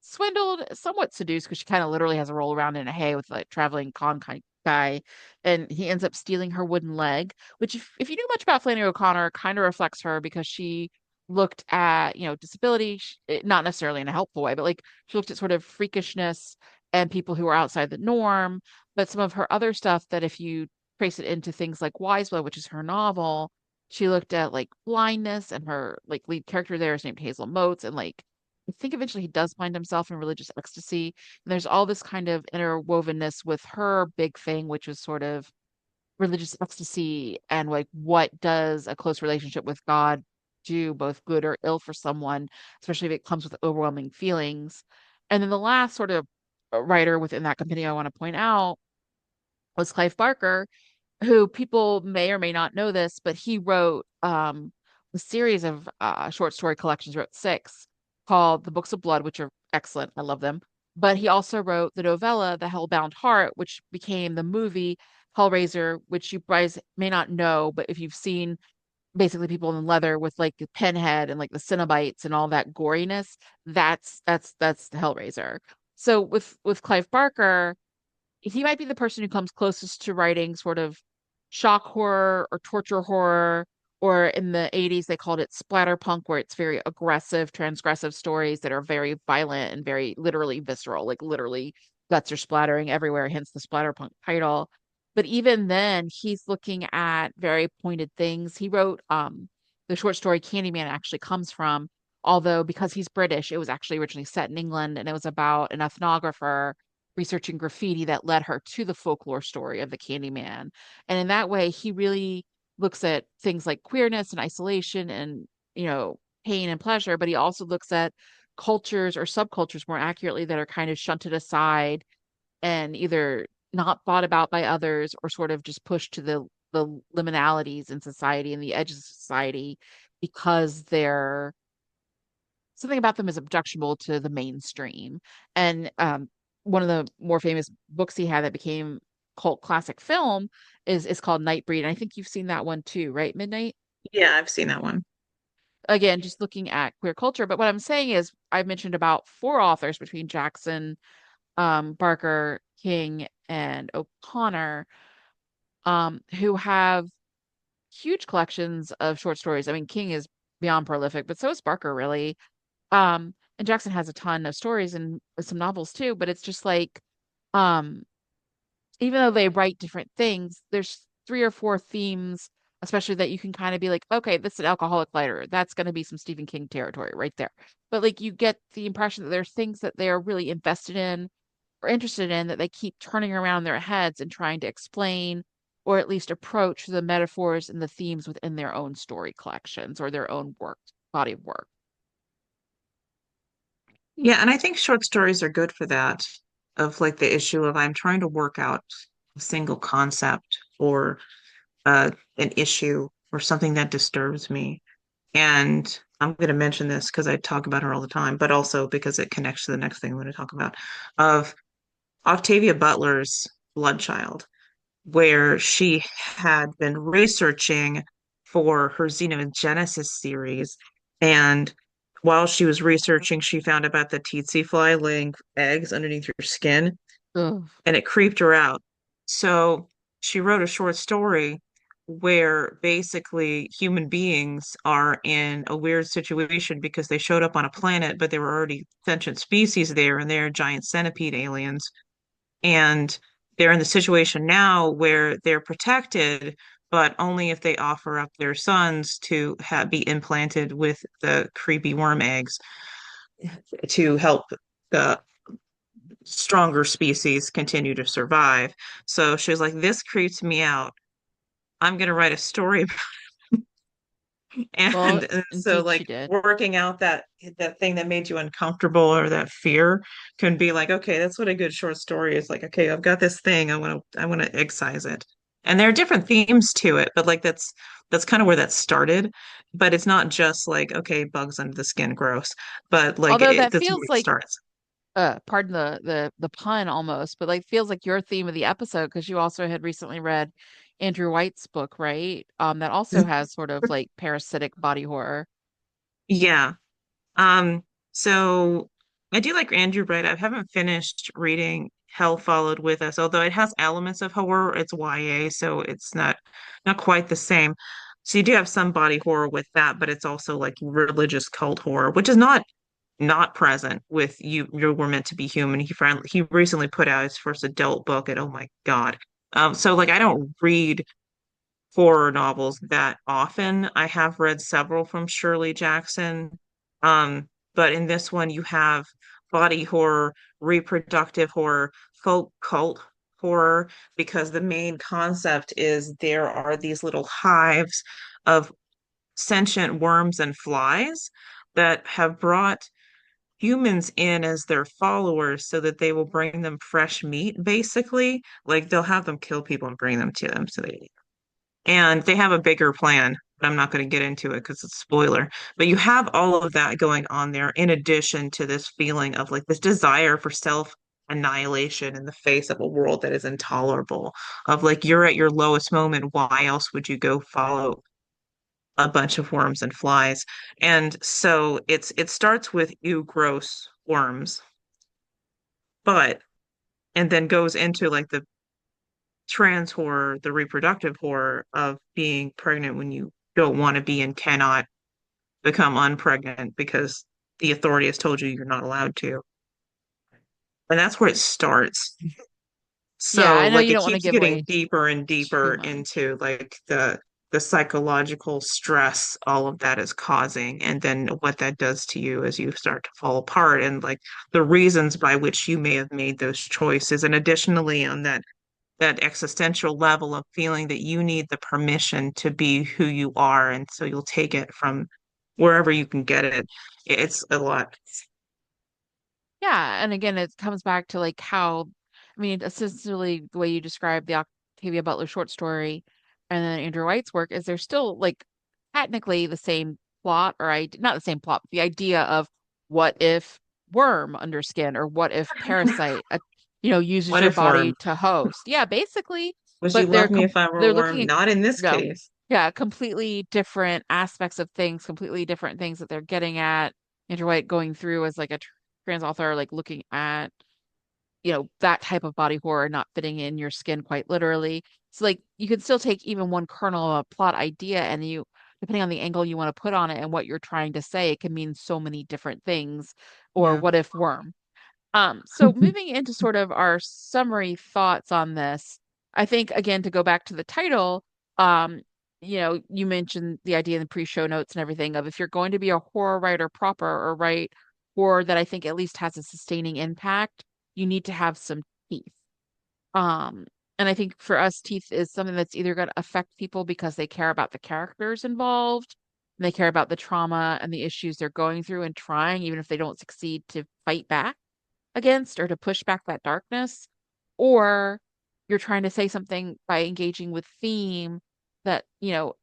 swindled, somewhat seduced, because she kind of literally has a roll around in a hay with like traveling con kind. guy, and he ends up stealing her wooden leg, which if you knew much about Flannery O'Connor, kind of reflects her because she looked at, disability, not necessarily in a helpful way, but like she looked at sort of freakishness and people who are outside the norm. But some of her other stuff that if you trace it into things like Wise Blood, which is her novel, she looked at like blindness, and her like lead character there is named Hazel Motes, and like I think eventually he does find himself in religious ecstasy. And there's all this kind of interwovenness with her big thing, which was sort of religious ecstasy and like what does a close relationship with God do, both good or ill for someone, especially if it comes with overwhelming feelings. And then the last sort of writer within that compendium I want to point out was Clive Barker, who people may or may not know this, but he wrote a series of short story collections, wrote six, called The Books of Blood, which are excellent. I love them. But he also wrote the novella, The Hellbound Heart, which became the movie Hellraiser, which you guys may not know, but if you've seen basically people in leather with like the pinhead and like the Cenobites and all that goriness, that's the Hellraiser. So with Clive Barker, he might be the person who comes closest to writing sort of shock horror or torture horror, or in the 80s they called it splatterpunk, where it's very aggressive, transgressive stories that are very violent and very literally visceral, like literally guts are splattering everywhere, hence the splatterpunk title. But even then, he's looking at very pointed things. He wrote the short story Candyman actually comes from, although because he's British, it was actually originally set in England, and it was about an ethnographer researching graffiti that led her to the folklore story of the Candyman. And in that way, he really looks at things like queerness and isolation and, pain and pleasure, but he also looks at cultures or subcultures more accurately that are kind of shunted aside and either not thought about by others or sort of just pushed to the liminalities in society and the edges of society because they're something about them is objectionable to the mainstream. And one of the more famous books he had that became cult classic film is called Nightbreed. And I think you've seen that one too, right? Midnight? Yeah, I've seen that one. Again, just looking at queer culture. But what I'm saying is I've mentioned about four authors between Jackson, Barker, King, and O'Connor, who have huge collections of short stories. I mean, King is beyond prolific, but so is Barker, really. And Jackson has a ton of stories and some novels too, but it's just like, um, even though they write different things, there's three or four themes, especially that you can kind of be like, okay, this is an alcoholic writer. That's going to be some Stephen King territory right there. But like you get the impression that there's things that they're really invested in or interested in that they keep turning around in their heads and trying to explain or at least approach the metaphors and the themes within their own story collections or their own work, body of work. Yeah, and I think short stories are good for that, of like the issue of I'm trying to work out a single concept or an issue or something that disturbs me. And I'm going to mention this because I talk about her all the time, but also because it connects to the next thing I'm going to talk about of Octavia Butler's Bloodchild, where she had been researching for her Xenogenesis series. And while she was researching, she found about the tsetse fly laying eggs underneath your skin, Ugh. and it creeped her out. So she wrote a short story where basically human beings are in a weird situation because they showed up on a planet, but there were already sentient species there, and they're giant centipede aliens. And they're in the situation now where they're protected, but only if they offer up their sons to be implanted with the creepy worm eggs to help the stronger species continue to survive. So she was like, this creeps me out. I'm going to write a story. Well, And so indeed she like did. working out that thing that made you uncomfortable or that fear can be like, okay, that's what a good short story is like. Okay, I've got this thing. I want to excise it. And there are different themes to it, but like that's kind of where that started. But it's not just like, okay, bugs under the skin, gross. But like Although that that's where feels it like starts. pardon the pun almost, but like feels like your theme of the episode because you also had recently read Andrew White's book, right? That also has sort of like parasitic body horror. Yeah. So I do like Andrew Wright. I haven't finished reading. Hell Followed With Us, although it has elements of horror. It's YA, so it's not quite the same. So you do have some body horror with that, but it's also like religious cult horror, which is not present with You Were Meant to Be Human. He recently put out his first adult book, and oh my God. So like I don't read horror novels that often. I have read several from Shirley Jackson. But in this one, you have body horror, reproductive horror, folk cult horror, because the main concept is there are these little hives of sentient worms and flies that have brought humans in as their followers so that they will bring them fresh meat, basically. Like they'll have them kill people and bring them to them so they and they have a bigger plan, but I'm not going to get into it because it's a spoiler. But you have all of that going on there in addition to this feeling of like this desire for self annihilation in the face of a world that is intolerable. Of like you're at your lowest moment, why else would you go follow a bunch of worms and flies? And so it starts with ew, gross worms, but and then goes into like the trans horror, the reproductive horror of being pregnant when you don't want to be and cannot become unpregnant because the authority has told you you're not allowed to. And that's where it starts. Yeah, So I know like you it don't want to keeps give getting away deeper and too deeper much. into like the psychological stress all of that is causing and then what that does to you as you start to fall apart and like the reasons by which you may have made those choices and additionally on that existential level of feeling that you need the permission to be who you are. And so you'll take it from wherever you can get it. It's a lot. Yeah, and again, it comes back to like how, I mean, essentially the way you describe the Octavia Butler short story and then Andrew White's work is they're still like technically the same plot, or I not the same plot, but the idea of what if worm under skin or what if parasite, uses What your if body worm? to host. Yeah, basically, Would you but love me if I were a they're looking worm? at Not in this no, case. yeah, completely different aspects of things, completely different things that they're getting at. Andrew White going through as like a trans author, like looking at, that type of body horror not fitting in your skin quite literally. So like you can still take even one kernel of a plot idea and depending on the angle you want to put on it and what you're trying to say, it can mean so many different things. Or Yeah. what if worm? So moving into sort of our summary thoughts on this, I think again to go back to the title, um, you mentioned the idea in the pre-show notes and everything of if you're going to be a horror writer proper or write horror that I think at least has a sustaining impact, you need to have some teeth. Um, and I think for us, teeth is something that's either going to affect people because they care about the characters involved, and they care about the trauma and the issues they're going through and trying, even if they don't succeed to fight back against or to push back that darkness, or you're trying to say something by engaging with theme that,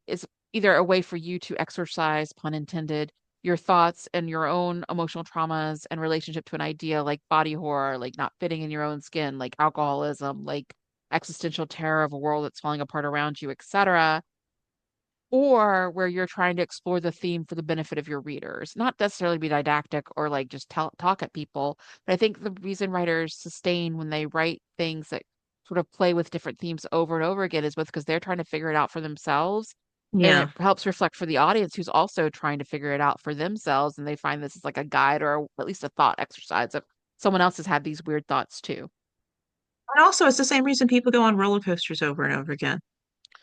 is either a way for you to exercise, pun intended, your thoughts and your own emotional traumas and relationship to an idea like body horror, like not fitting in your own skin, like alcoholism, like existential terror of a world that's falling apart around you, etc., or where you're trying to explore the theme for the benefit of your readers, not necessarily be didactic or like just talk at people. But I think the reason writers sustain when they write things that sort of play with different themes over and over again is both because they're trying to figure it out for themselves. And it Yeah. helps reflect for the audience who's also trying to figure it out for themselves. And they find this is like a guide or at least a thought exercise of someone else has had these weird thoughts too. And also, it's the same reason people go on roller coasters over and over again.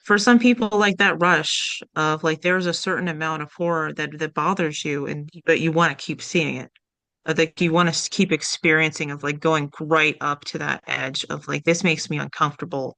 For some people, like that rush of like there's a certain amount of horror that bothers you, and but you want to keep seeing it. Like you want to keep experiencing of like going right up to that edge of like this makes me uncomfortable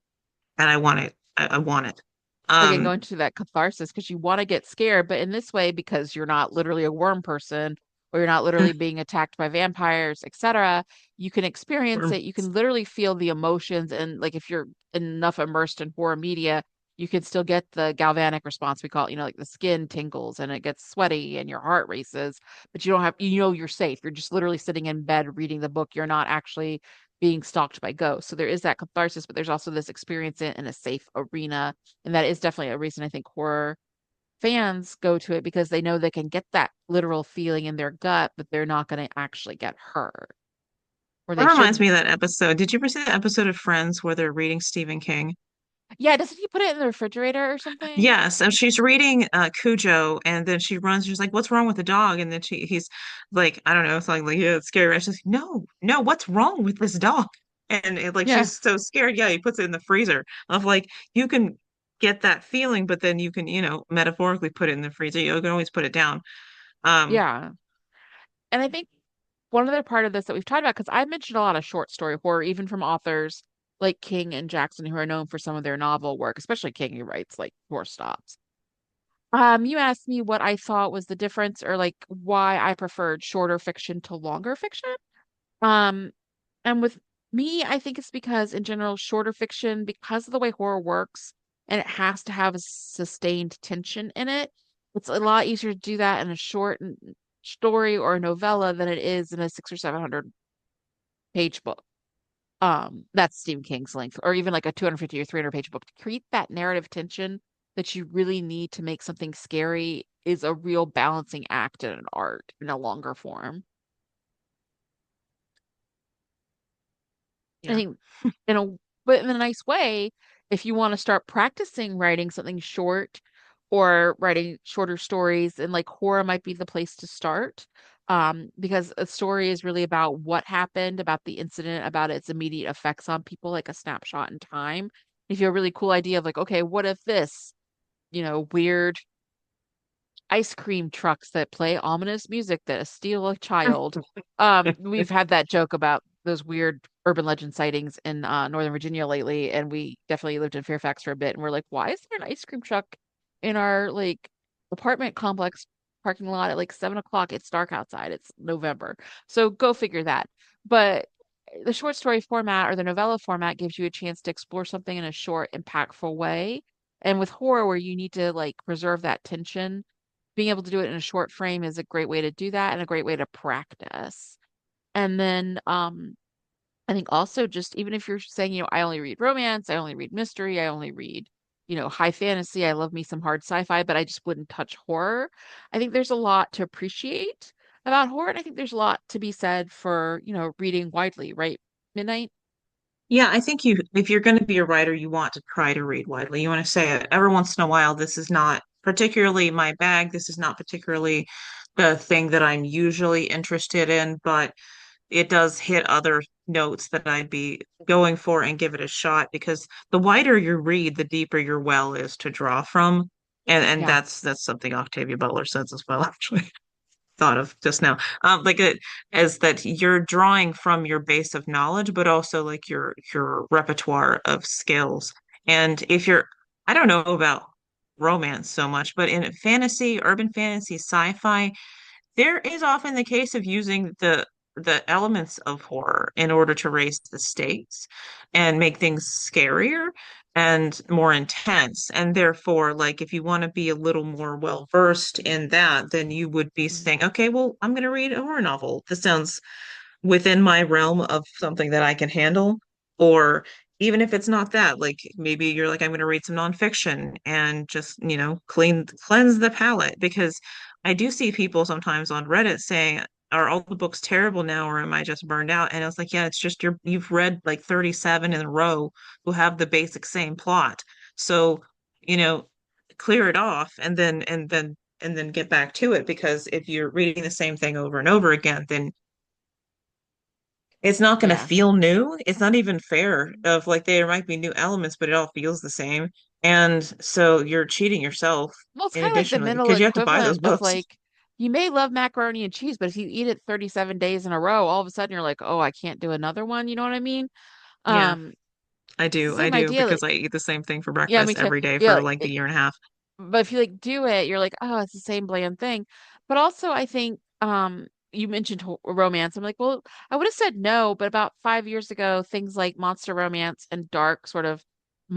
and I want it. I want it. Again, Um, going to that catharsis because you want to get scared, but in this way, because you're not literally a worm person or you're not literally being attacked by vampires, etc., you can experience or- it. You can literally feel the emotions. And like if you're enough immersed in horror media, you can still get the galvanic response we call it, like the skin tingles and it gets sweaty and your heart races, but you don't have, you're safe. You're just literally sitting in bed reading the book. You're not actually being stalked by ghosts. So there is that catharsis, but there's also this experience in a safe arena, and that is definitely a reason I think horror fans go to it because they know they can get that literal feeling in their gut, but they're not going to actually get hurt. or That they reminds shouldn't. me of that episode. Did you ever see that episode of Friends where they're reading Stephen King? Yeah, doesn't he put it in the refrigerator or something? Yes, and she's reading Cujo, and then she runs. She's like, "What's wrong with the dog?" And then he's like, "I don't know, something like, yeah, it's scary." Right? She's like, "No, no, what's wrong with this dog?" And like Yeah, she's so scared. Yeah, he puts it in the freezer. Of like you can get that feeling, but then you can, metaphorically put it in the freezer. You can always put it down. Um, yeah. And I think one other part of this that we've talked about, because I mentioned a lot of short story horror, even from authors like King and Jackson, who are known for some of their novel work, especially King, who writes like four stops. You asked me what I thought was the difference or like why I preferred shorter fiction to longer fiction. Um, and with me, I think it's because in general, shorter fiction, because of the way horror works, and it has to have a sustained tension in it, it's a lot easier to do that in a short story or a novella than it is in a six or 700 page book. That's Stephen King's length, or even like a 250 or 300 page book. To create that narrative tension that you really need to make something scary is a real balancing act in an art in a longer form. I yeah. think in a but in a nice way, if you want to start practicing writing something short or writing shorter stories, and like horror might be the place to start. Because a story is really about what happened, about the incident, about its immediate effects on people, like a snapshot in time. If you have a really cool idea of like, okay, what if this, weird ice cream trucks that play ominous music that steal a child. We've had that joke about those weird urban legend sightings in Northern Virginia lately, and we definitely lived in Fairfax for a bit, and we're like, why is there an ice cream truck in our like apartment complex parking lot at like 7 o'clock? It's dark outside. It's November. So go figure that. But the short story format or the novella format gives you a chance to explore something in a short, impactful way. And with horror, where you need to like preserve that tension, being able to do it in a short frame is a great way to do that and a great way to practice. And then I think also just even if you're saying, I only read romance, I only read mystery, I only read, high fantasy, I love me some hard sci-fi, but I just wouldn't touch horror. I think there's a lot to appreciate about horror, and I think there's a lot to be said for, reading widely, right? Midnight? Yeah, I think if you're going to be a writer, you want to try to read widely. You want to say every once in a while, this is not particularly my bag. This is not particularly the thing that I'm usually interested in, but it does hit other notes that I'd be going for and give it a shot because the wider you read, the deeper your well is to draw from. And Yeah, that's something Octavia Butler says as well, actually thought of just now. Like it as that you're drawing from your base of knowledge, but also like your repertoire of skills. And if you're, I don't know about romance so much, but in fantasy, urban fantasy, sci-fi, there is often the case of using the elements of horror in order to raise the stakes and make things scarier and more intense. And therefore, like if you want to be a little more well versed in that, then you would be mm, saying, okay, well, I'm going to read a horror novel. This sounds within my realm of something that I can handle. Or even if it's not that, like maybe you're like, I'm going to read some nonfiction and just, cleanse the palate. Because I do see people sometimes on Reddit saying, are all the books terrible now, or am I just burned out? And I was like, yeah, it's just you've read like 37 in a row who have the basic same plot. So, you know, clear it off and then get back to it. Because if you're reading the same thing over and over again, then it's not going to yeah. feel new. It's not even fair of like there might be new elements, but it all feels the same. And so you're cheating yourself Well, it's in kind of like the addition with mental because you have to buy those equivalent of books. like, you may love macaroni and cheese, but if you eat it 37 days in a row, all of a sudden you're like, oh, I can't do another one. You know what I mean? Yeah, Um, I it's the do. I same do idea. because Like, I eat the same thing for yeah, me breakfast too. every day Yeah, for like a year and a half. but if you like do it, you're like, oh, it's the same bland thing. But also, I think you mentioned romance. I'm like, well, I would have said no, but about 5 years ago, things like monster romance and dark sort of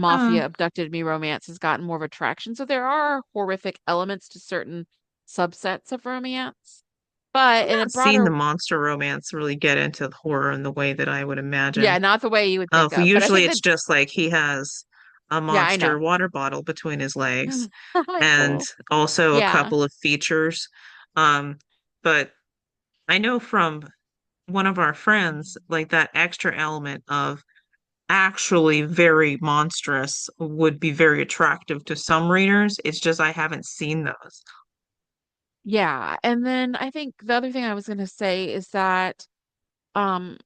Uh, mafia abducted me romance has gotten more of a traction. So there are horrific elements to certain subsets of romance, but I've in a not seen the broader, monster romance really get into horror in the way that I would imagine. yeah, not the way you would think of. But I Usually think that, it's just like he has a yeah, I know. monster water bottle between his legs I'm like, and cool. also a Yeah. couple of features. Um, but I know from one of our friends, like that extra element of actually very monstrous would be very attractive to some readers. It's just I haven't seen those. Yeah. And then I think the other thing I was going to say is that um,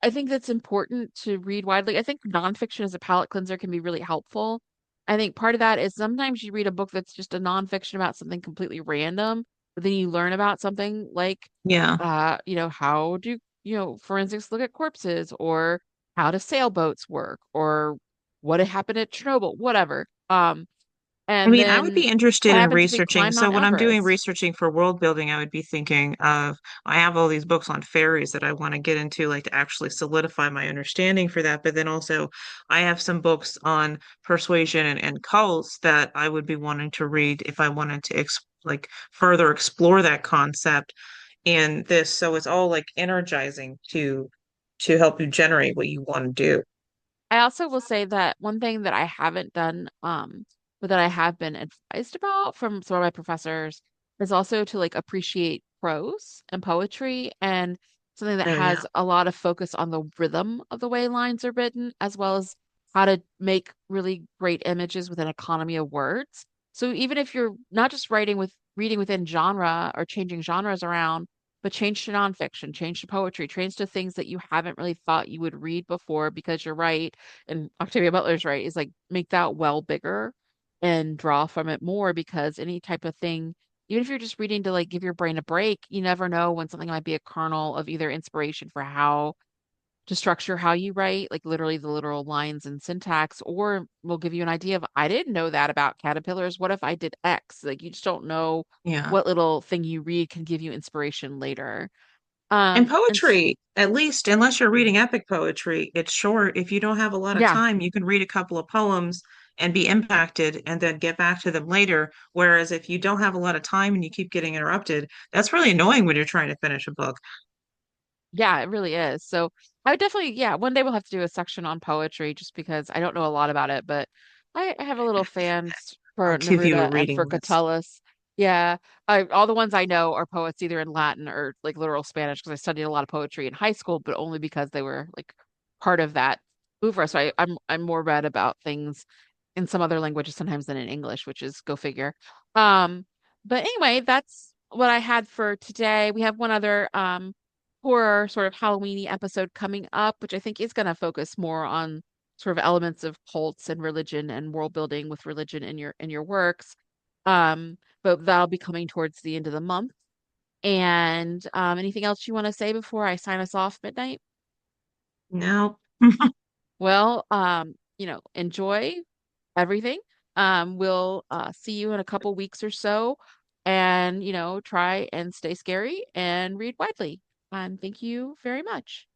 I think that's important to read widely. I think nonfiction as a palate cleanser can be really helpful. I think part of that is sometimes you read a book that's just a nonfiction about something completely random, but then you learn about something like, Yeah. how do, forensics look at corpses, or how do sailboats work, or what had happened at Chernobyl, whatever. I And mean, I would then be interested what in happens if they researching. climb So Mount when I'm doing Everest? researching for world building, I would be thinking of, I have all these books on fairies that I want to get into, like to actually solidify my understanding for that. But then also I have some books on persuasion and cults that I would be wanting to read if I wanted to like further explore that concept in this. So it's all like energizing to help you generate what you want to do. I also will say that one thing that I haven't done, but that I have been advised about from some of my professors is also to like appreciate prose and poetry, and something that Oh yeah. has a lot of focus on the rhythm of the way lines are written, as well as how to make really great images with an economy of words. So even if you're not just writing with reading within genre or changing genres around, but change to nonfiction, change to poetry, change to things that you haven't really thought you would read before, because you're right, and Octavia Butler's right, is like make that well bigger and draw from it more, because any type of thing, even if you're just reading to like give your brain a break, you never know when something might be a kernel of either inspiration for how to structure how you write, like literally the literal lines and syntax, or will give you an idea of, I didn't know that about caterpillars. What if I did X? Like you just don't know Yeah. what little thing you read can give you inspiration later. And And s poetry, at least, unless you're reading epic poetry, it's short. If you don't have a lot of yeah, time, you can read a couple of poems and be impacted and then get back to them later. Whereas if you don't have a lot of time and you keep getting interrupted, that's really annoying when you're trying to finish a book. yeah, it really is. So I would definitely, yeah, one day we'll have to do a section on poetry, just because I don't know a lot about it, but I have a little fans I'll for give you a Neruda and reading for list. Catullus. Yeah, all the ones I know are poets either in Latin or like literal Spanish, because I studied a lot of poetry in high school, but only because they were like part of that oeuvre. So I'm more read about things in some other languages sometimes than in English, which is go figure. Um, but anyway, that's what I had for today. We have one other horror sort of Halloweeny episode coming up, which I think is going to focus more on sort of elements of cults and religion and world building with religion in your works. But that'll be coming towards the end of the month. And anything else you want to say before I sign us off midnight? No. Well, enjoy everything. We'll see you in a couple weeks or so, and try and stay scary and read widely. Thank you very much.